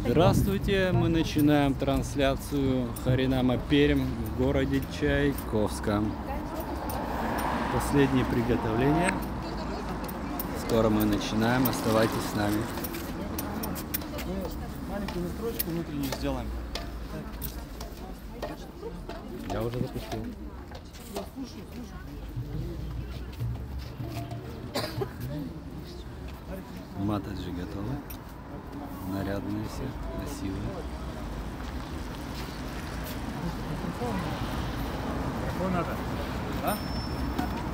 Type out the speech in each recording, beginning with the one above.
Здравствуйте, мы начинаем трансляцию Харинама Пермь в городе Чайковском. Последние приготовления. Скоро мы начинаем, оставайтесь с нами. Маленькую настройку внутреннюю сделаем. Я уже запустил. Матаджи готовы. Нарядные все, красивые. Какой надо? Да?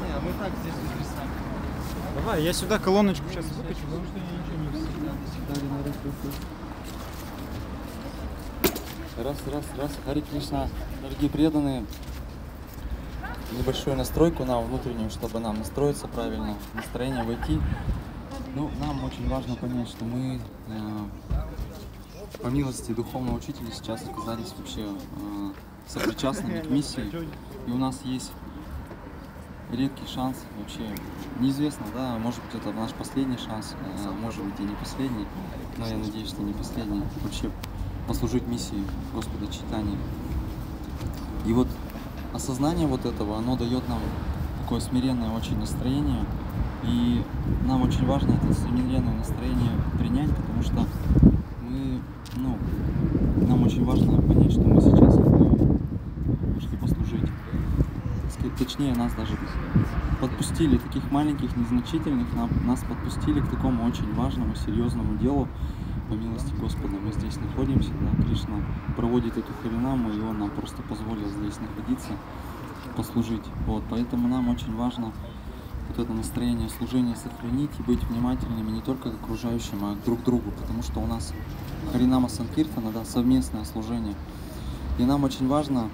Не, мы так здесь внутри сами. Давай, я сюда колоночку сейчас выкачу, потому что я ничего не Раз. Хари Кришна, дорогие преданные. Небольшую настройку на внутреннюю, чтобы нам настроиться правильно, настроение войти. Ну, нам очень важно понять, что мы по милости духовного учителя сейчас оказались вообще сопричастными к миссии. И у нас есть редкий шанс, вообще неизвестно, да, может быть это наш последний шанс, может быть и не последний, но я надеюсь, что не последний, вообще послужить миссии Господа Чайтаньи. И вот осознание вот этого, оно дает нам такое смиренное очень настроение, и нам очень важно это смиренное настроение принять, потому что мы, нам очень важно понять, что мы сейчас пришли послужить. Точнее, нас даже подпустили, таких маленьких, незначительных, нас подпустили к такому очень важному, серьезному делу. По милости Господа мы здесь находимся, да, Кришна проводит эту харинаму, и Он нам просто позволил здесь находиться, послужить. Вот, поэтому нам очень важно вот это настроение служения сохранить и быть внимательными не только к окружающим, а друг к другу, потому что у нас Харинама Санкиртана, да, совместное служение. И нам очень важно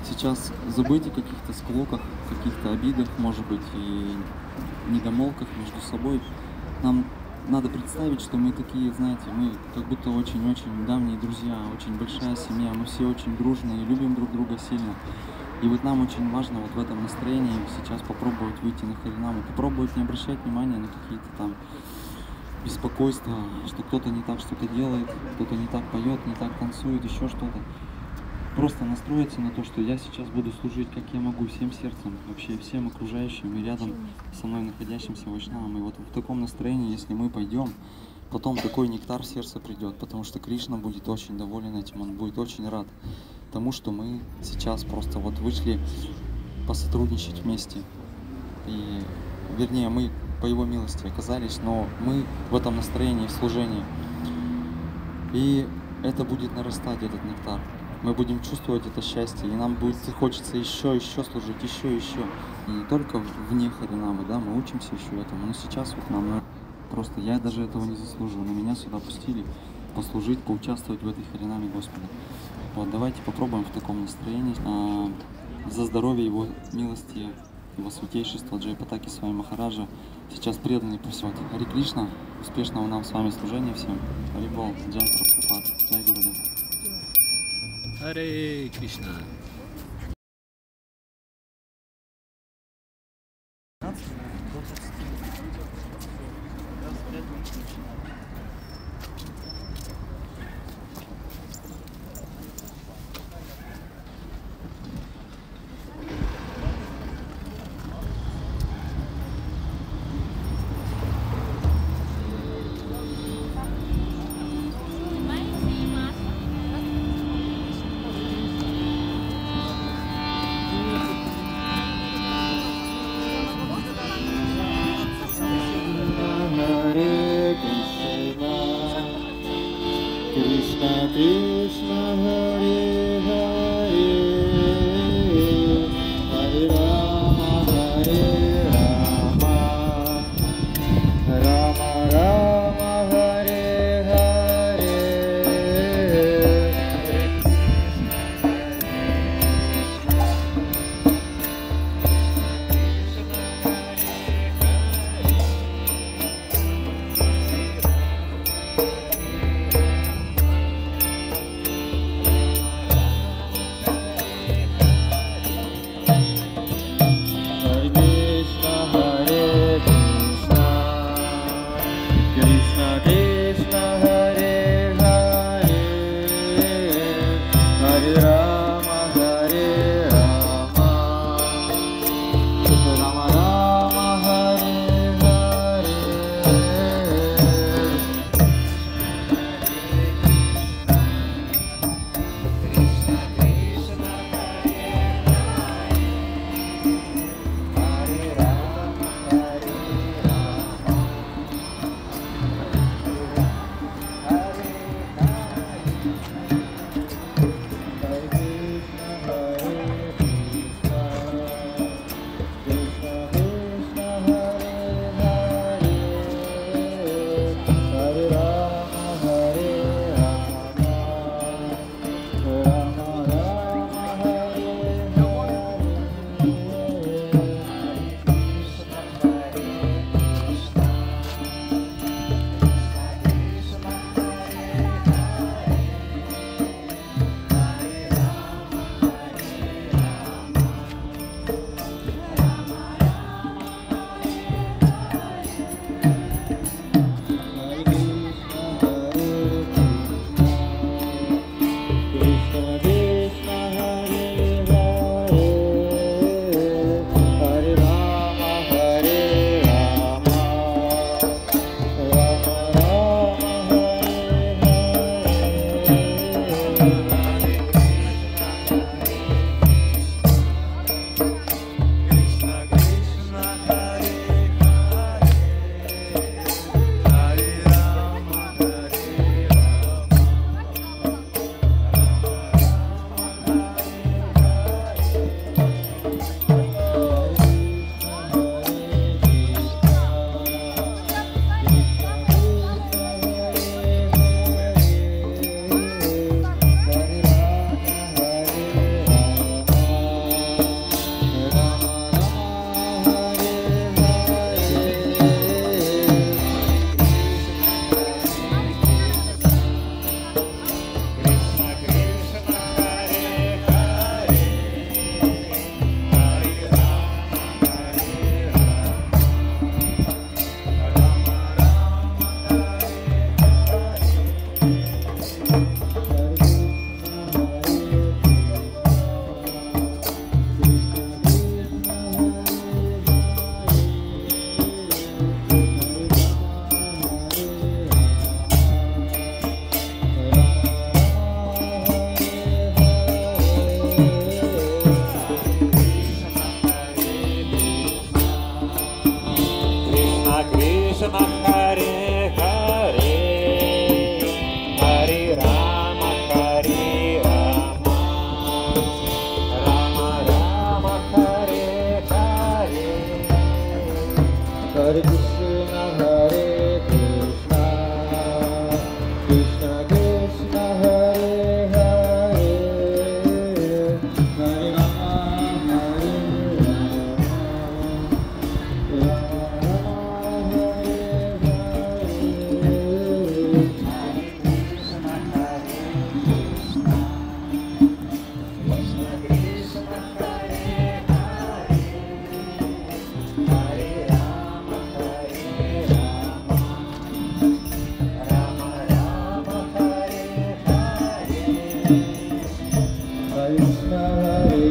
сейчас забыть о каких-то склоках, каких-то обидах, может быть, и недомолвках между собой. Нам надо представить, что мы такие, знаете, мы как будто очень-очень давние друзья, очень большая семья, мы все очень дружные, любим друг друга сильно. И вот нам очень важно вот в этом настроении сейчас попробовать выйти на харинаму, попробовать не обращать внимания на какие-то там беспокойства, что кто-то не так что-то делает, кто-то не так поет, не так танцует, еще что-то. Просто настроиться на то, что я сейчас буду служить, как я могу, всем сердцем, вообще всем окружающим и рядом со мной находящимся вайшнавам. И вот в таком настроении, если мы пойдем, потом такой нектар в сердце придет, потому что Кришна будет очень доволен этим, он будет очень рад тому, что мы сейчас просто вот вышли посотрудничать вместе. И, вернее, мы по его милости оказались, но мы в этом настроении, в служении. И это будет нарастать, этот нектар. Мы будем чувствовать это счастье, и нам будет хочется еще служить, еще. И не только вне харинамы, да, мы учимся еще этому, но сейчас вот нам просто, я даже этого не заслуживаю, но меня сюда пустили послужить, поучаствовать в этой харинаме Господа. Вот, давайте попробуем в таком настроении за здоровье Его милости, Его святейшества Джайпатаки с вами Махараджа. Сейчас преданный просят. Хари Кришна, успешного нам с вами служения всем. Хари Бол, Джай Прабхупад, Джай Гурудев. Харе Кришна. Hare Krishna, Krishna Krishna, Hare Hare, Hare Rama, Rama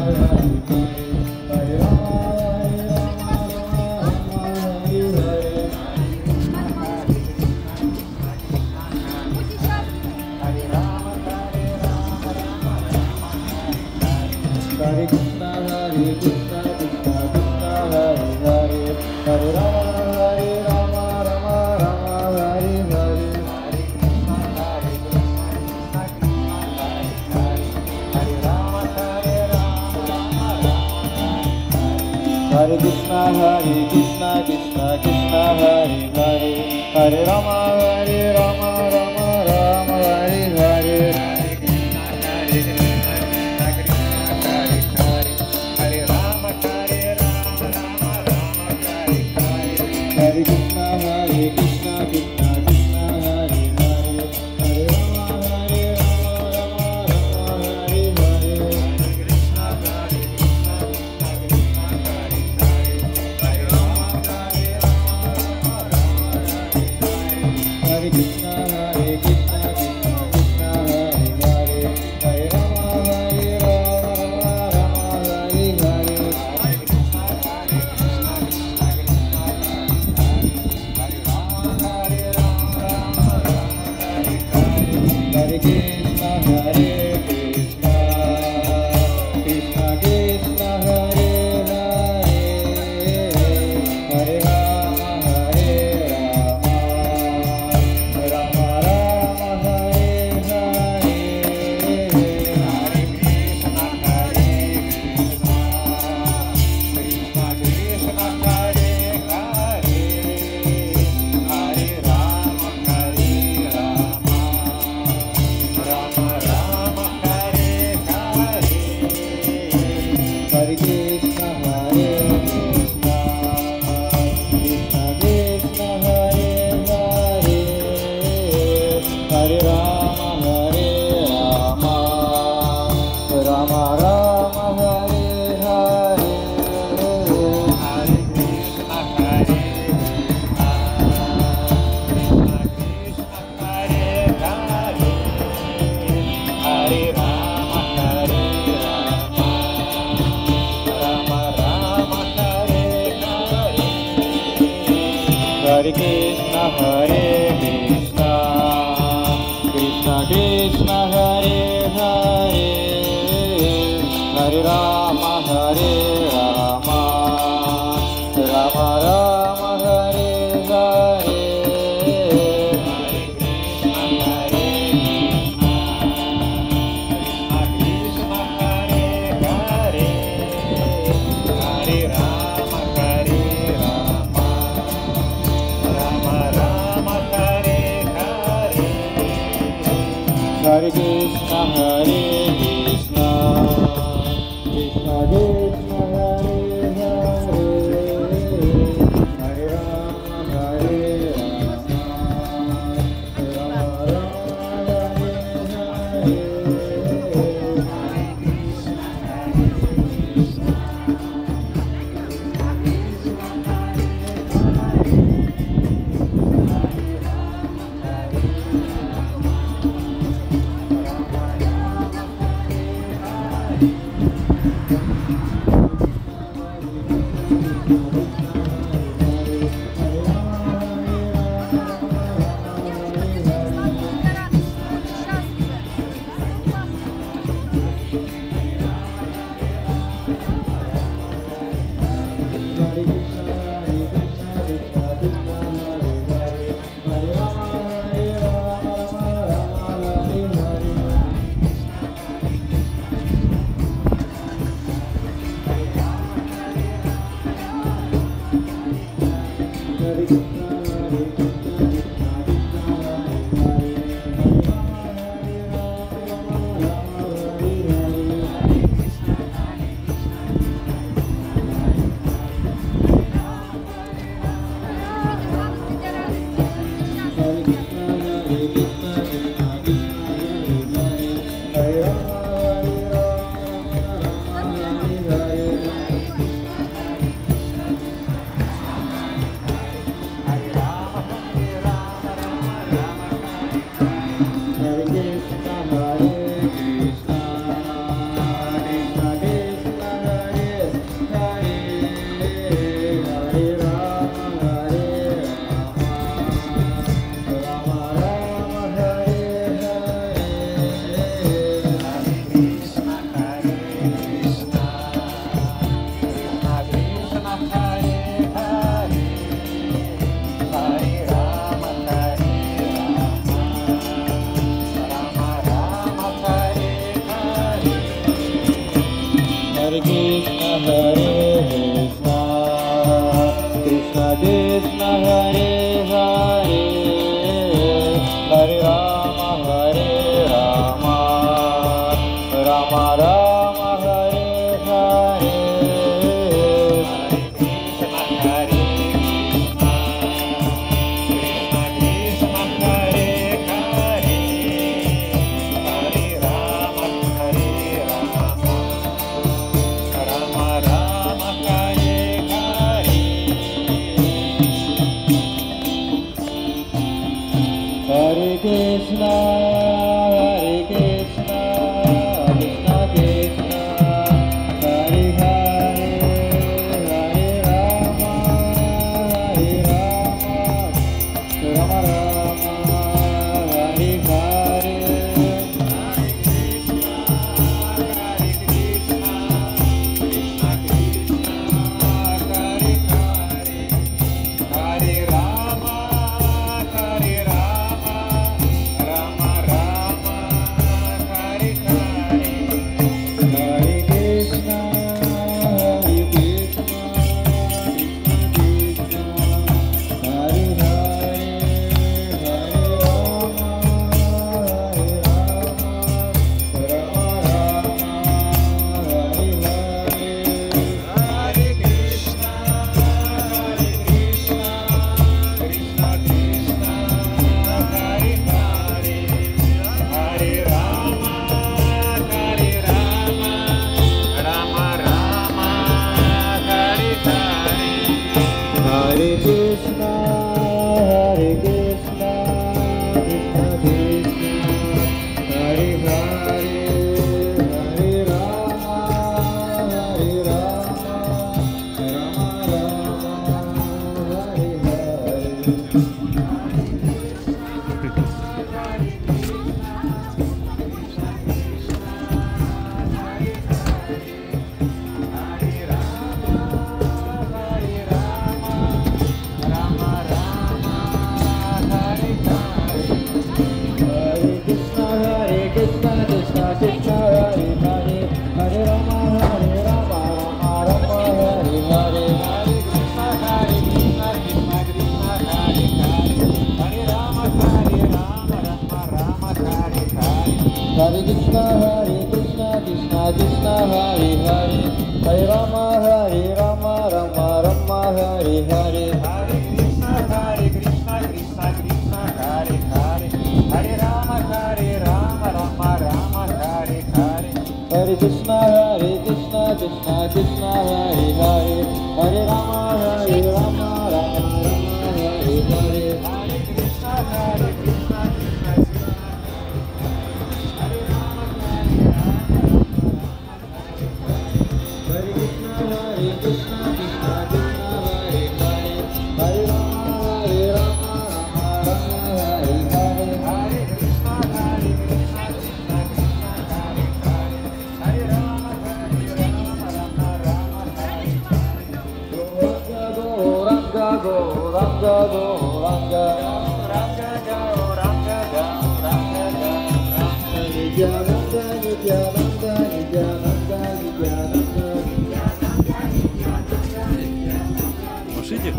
Rama, Hare Hare. Hare Krishna, Krishna Krishna, Hare Hare, Hare Rama, Rama Hare Hare. Hare Krishna, Krishna Krishna, Hare Hare, Hare Rama, Rama Hare Hare. Hare Krishna, Krishna Krishna, Hare Hare, Hare Rama, Rama Hare Hare. Hare Krishna, Krishna Krishna, Hare Hare, Hare Rama, Rama Hare Hare. Hare Krishna, Krishna Krishna, Hare Hare, Hare Rama, Rama Hare Hare. Hare Krishna, Krishna Krishna, Hare Hare, Hare Rama, Rama Hare Hare. Hare Krishna, Krishna Krishna, Hare Hare, Hare Rama, Rama Rama, Hare Hare. Hare Krishna, Krishna Krishna, Hare Hare, Hare Rama, Rama Rama, Hare Hare. Hare Krishna, Krishna Krishna, Hare Hare, Hare Rama, Rama Rama, Hare Hare. Hare Krishna, Krishna Krishna, Hare Hare, Hare Rama, Rama Rama, Hare Hare. Hare Krishna, Krishna Krishna, Hare Hare, Hare Rama, Rama Rama, Hare Hare. Hare Krishna, Krishna Krishna, Hare Hare, Hare Rama, Rama Rama, Hare Hare. Hare Krishna, Krishna Машите?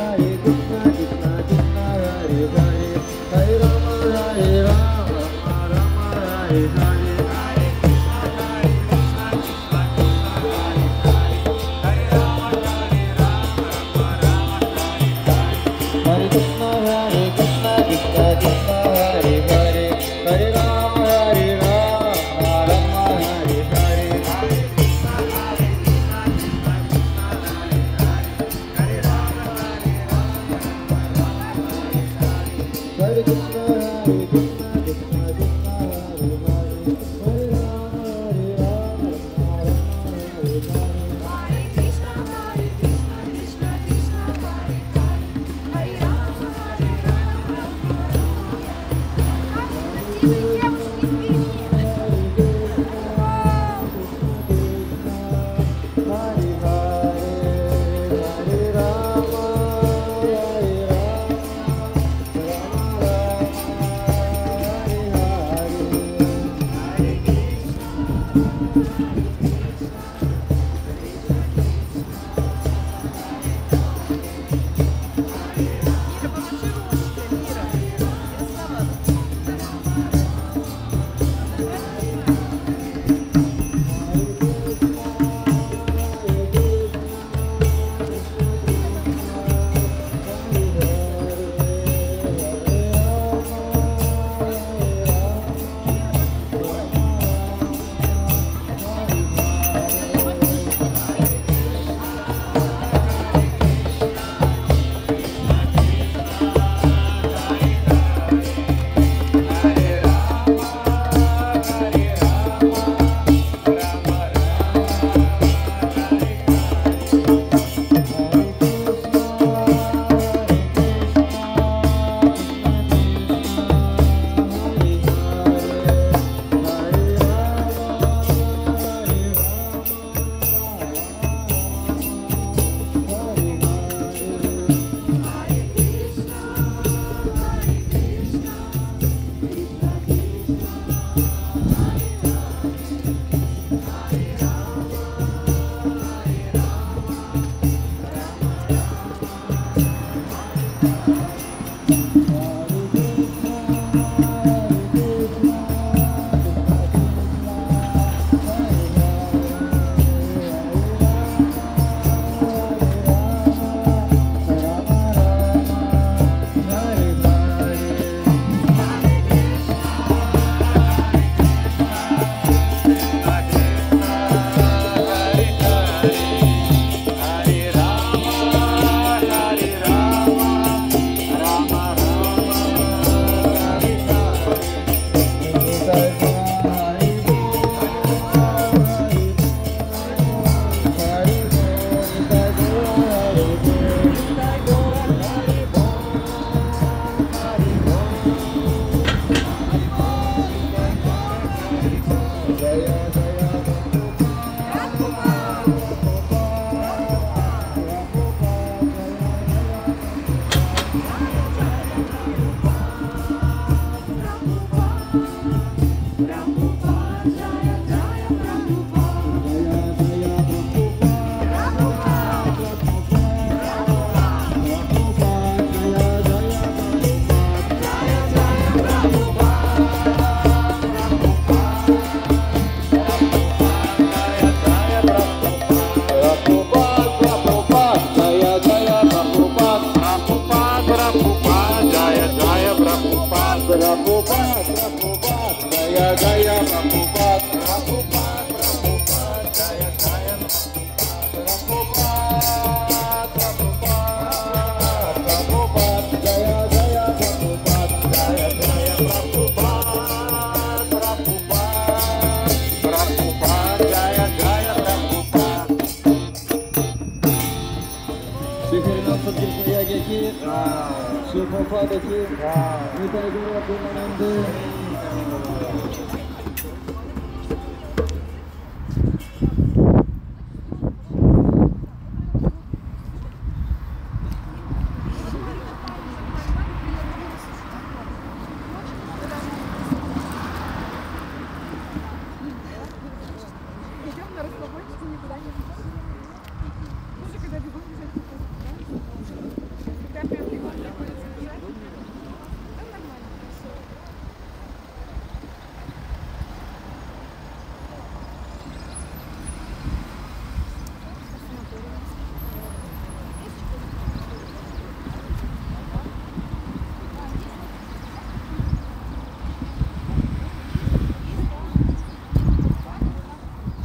Hare Krishna,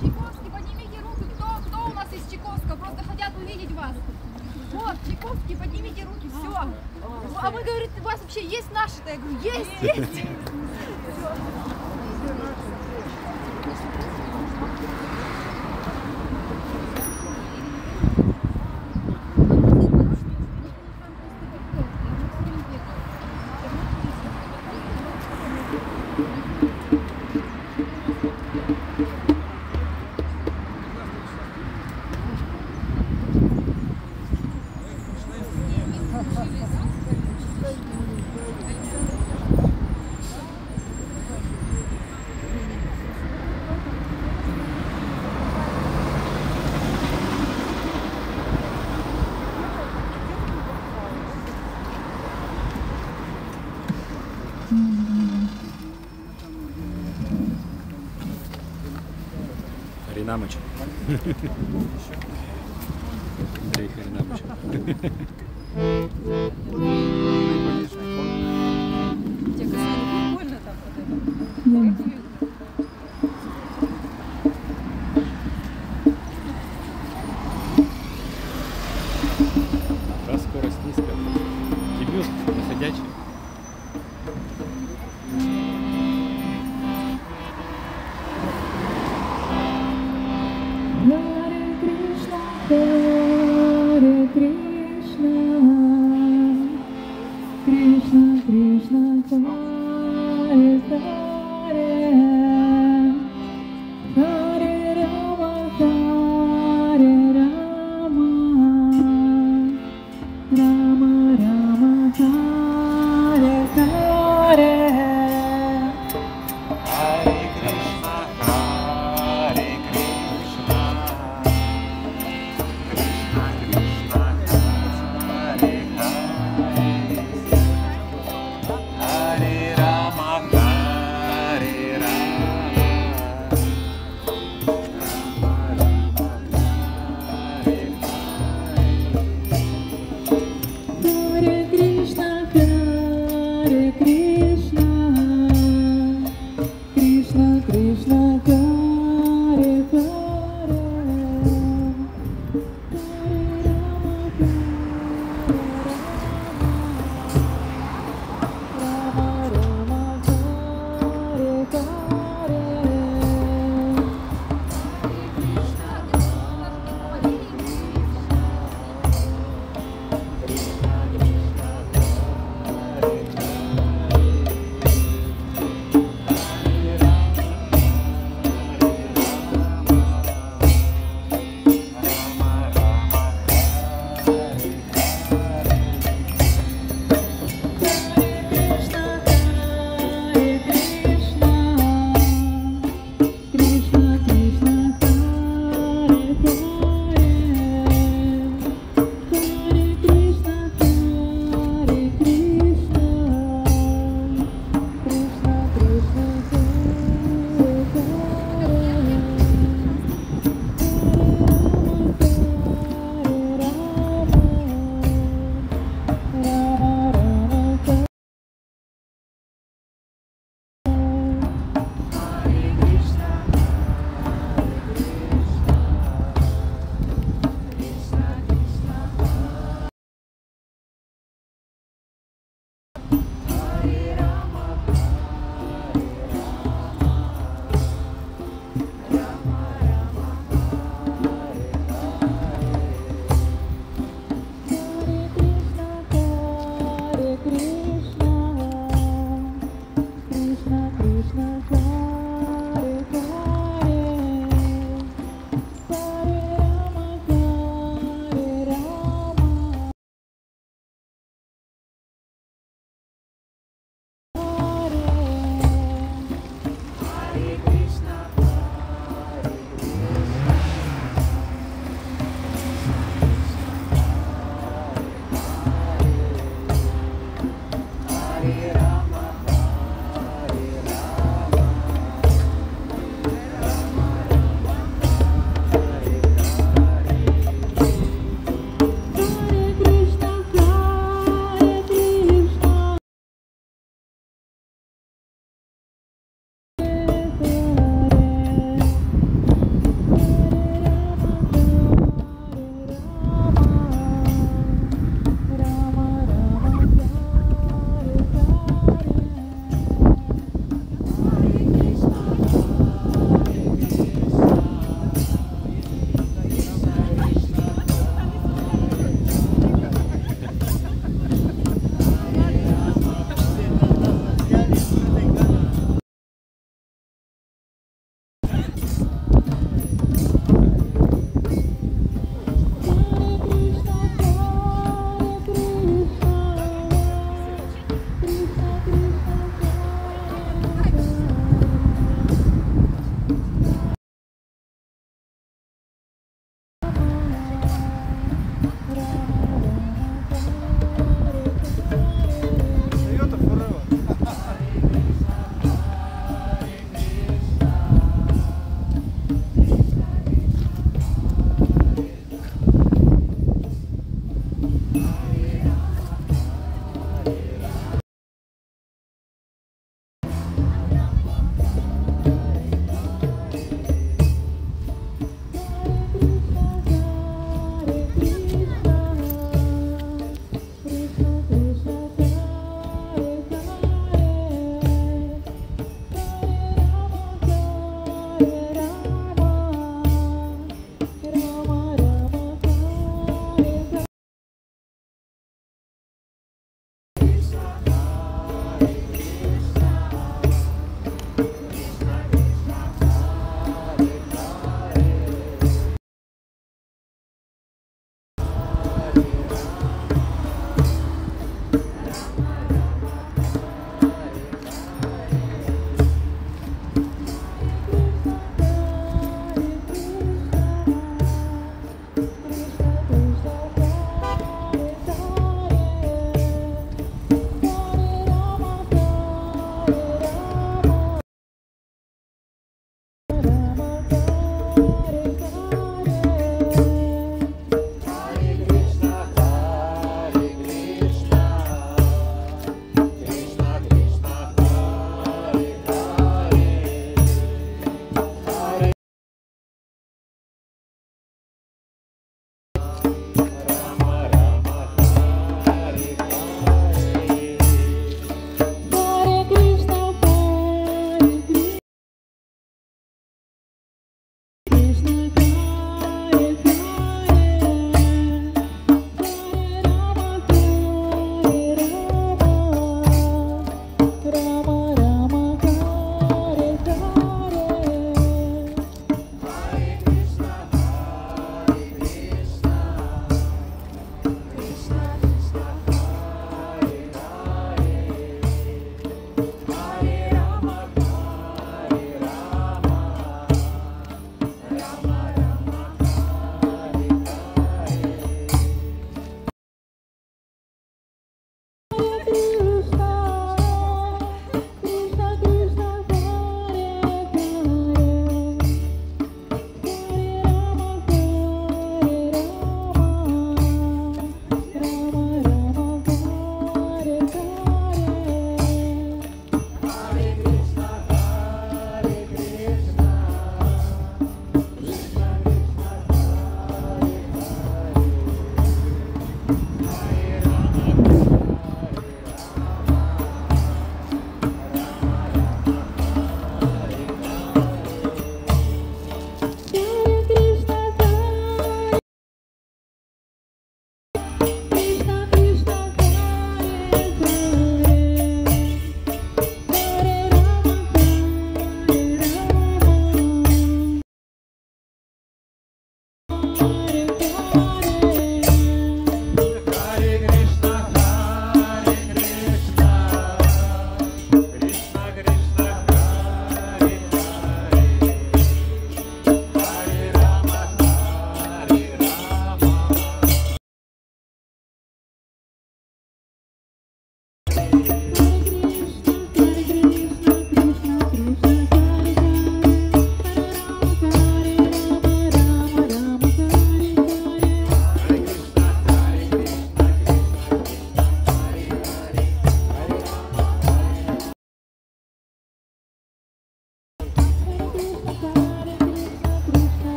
Чайковский, поднимите руку, кто у нас из Чайковского, просто хотят увидеть вас. Вот, Чайковский, поднимите руки, все. А вы говорите, у вас вообще есть наши-то? Я говорю, есть. Харинамыч. Андрей Харинамыч. Тебе касание больно там вот это? Раз скорость низкая. Дебют находячий. Hare Krishna, Krishna Krishna, Hare Hare, Hare Rama, Hare Rama, Rama Rama, Hare Hare. Hare Krishna,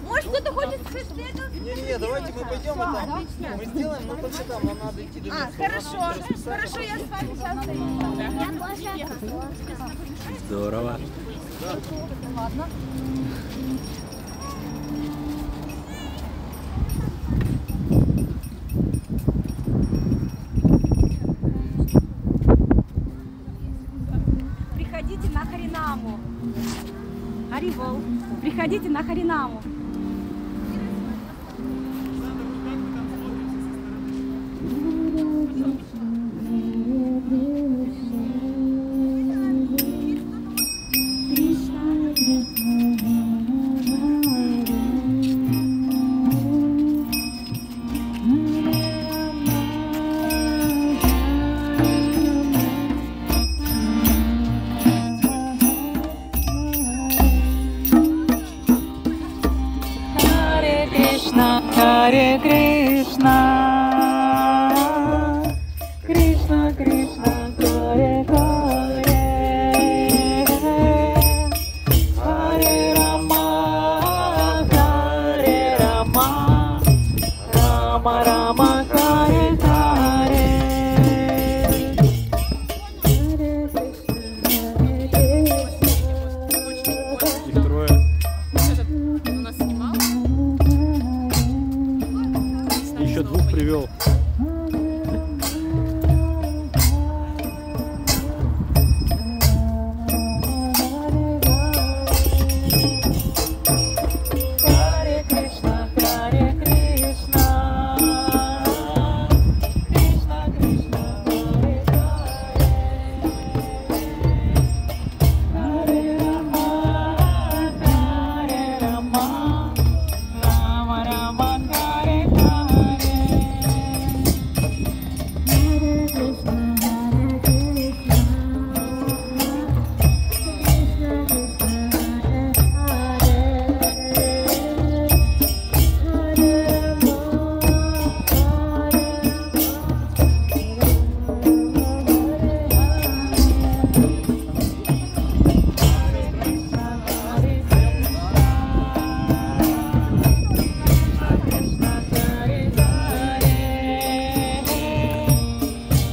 Может, кто-то хочет что-то? Не, давайте мы пойдем и там. Мы сделаем, но только там, нам надо идти до места. Хорошо. Хорошо, я с вами сейчас. Здорово. Ладно. Приходите на Харинаму. Аривол. Приходите на Харинаму. Hare Krishna, Krishna Krishna, Hare Hare, Hare Rama, Hare Rama, Rama Rama, Hare Hare. Их трое. Еще двух привел. Hare Krishna, Hare Krishna, Krishna Krishna, Hare Hare, Hare Rama, Hare Rama, Rama Rama, Hare Hare. Hare Krishna, Hare Krishna, Krishna Krishna, Hare Hare,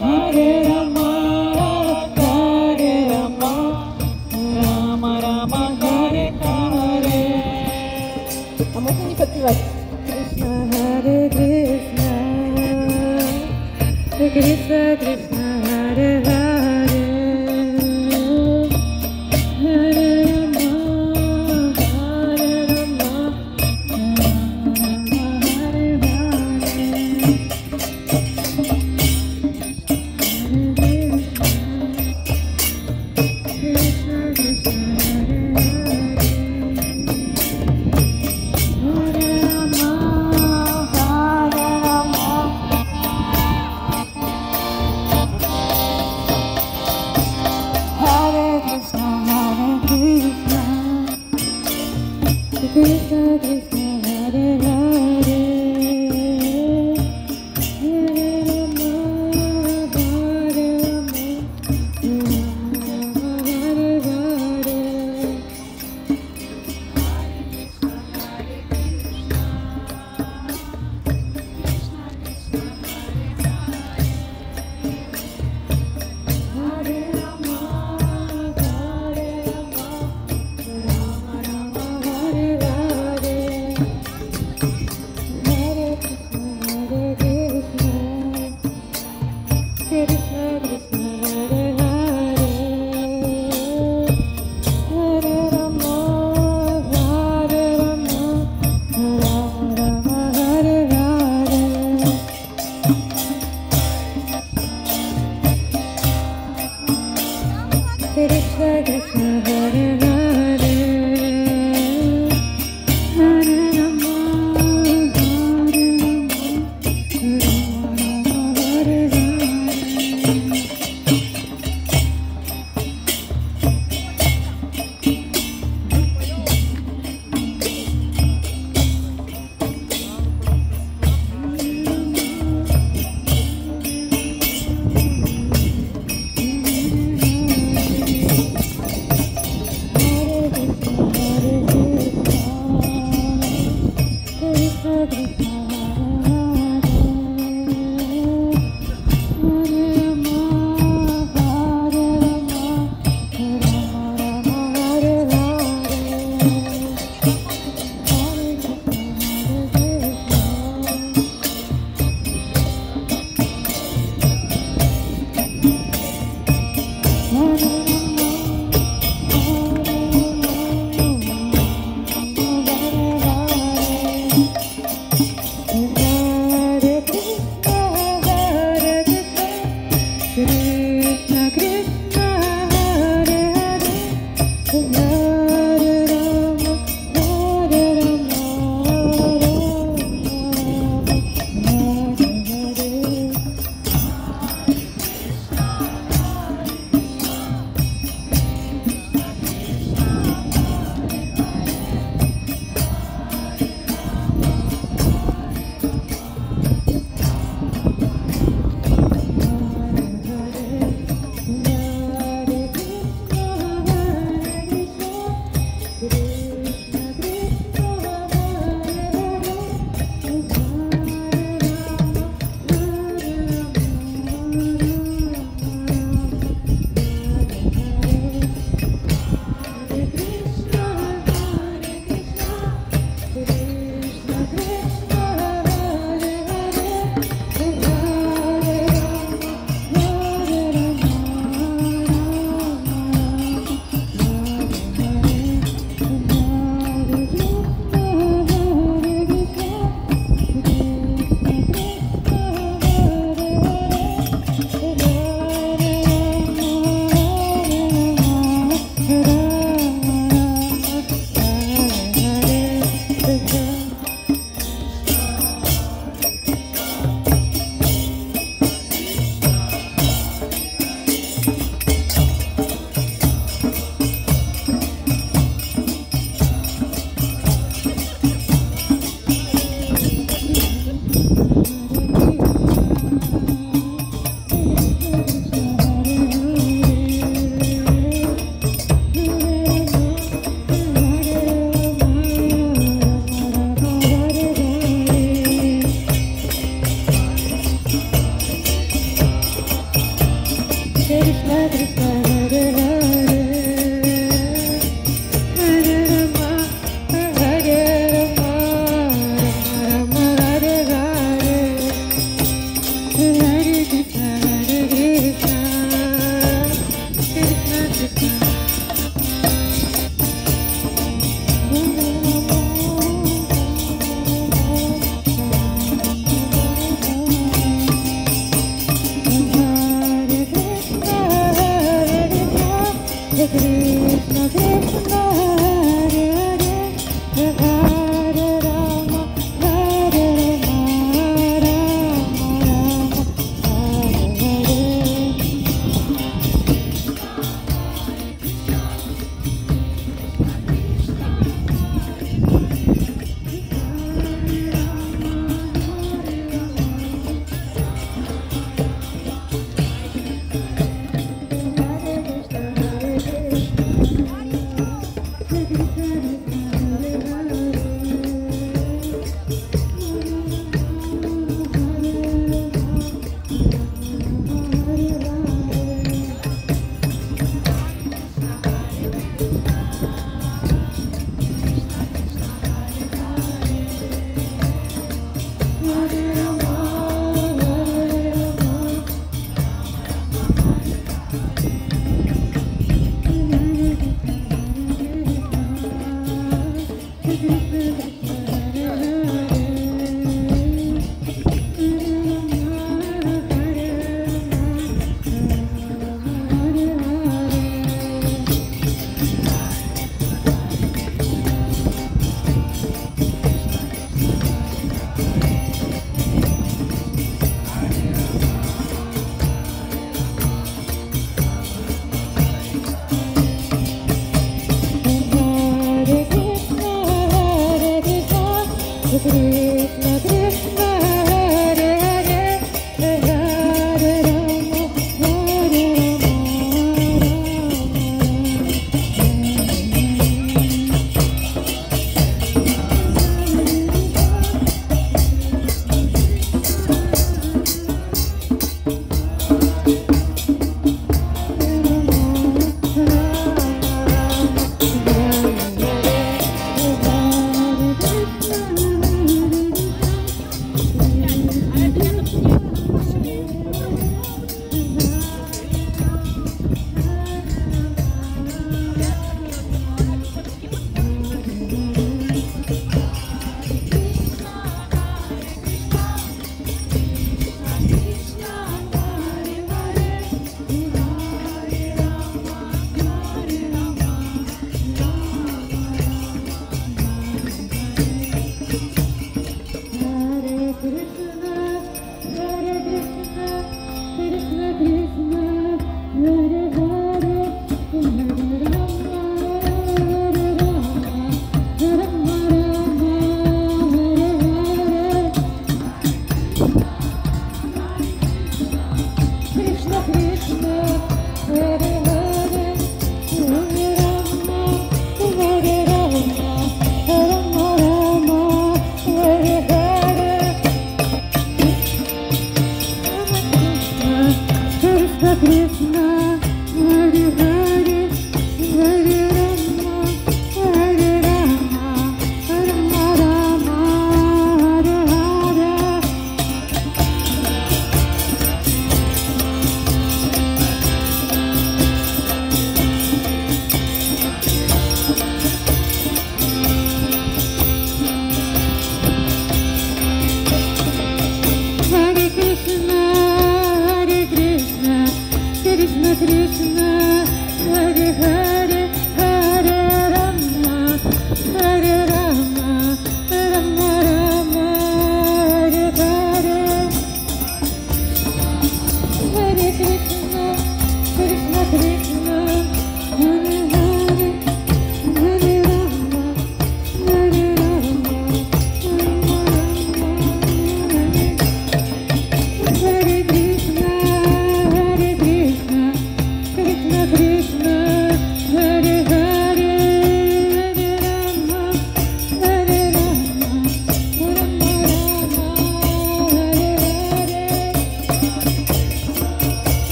Hare Rama, Hare Rama, Hare Rama, Rama Rama, Hare Hare. А можно не подпевать? Кришна, Харе Кришна, Кришна Кришна, Харе Харе, Харе Рама, Харе Рама, Рама Харе Харе. Krishna Krishna, Hare Hare, Hare Rama, Hare Rama, Hare Krishna, Hare Krishna, Krishna Krishna, Hare Hare, Hare Rama, Hare Rama, Rama Hare Hare. Hare Rama, Hare Rama, Rama Rama, Hare Hare. Hare Krishna,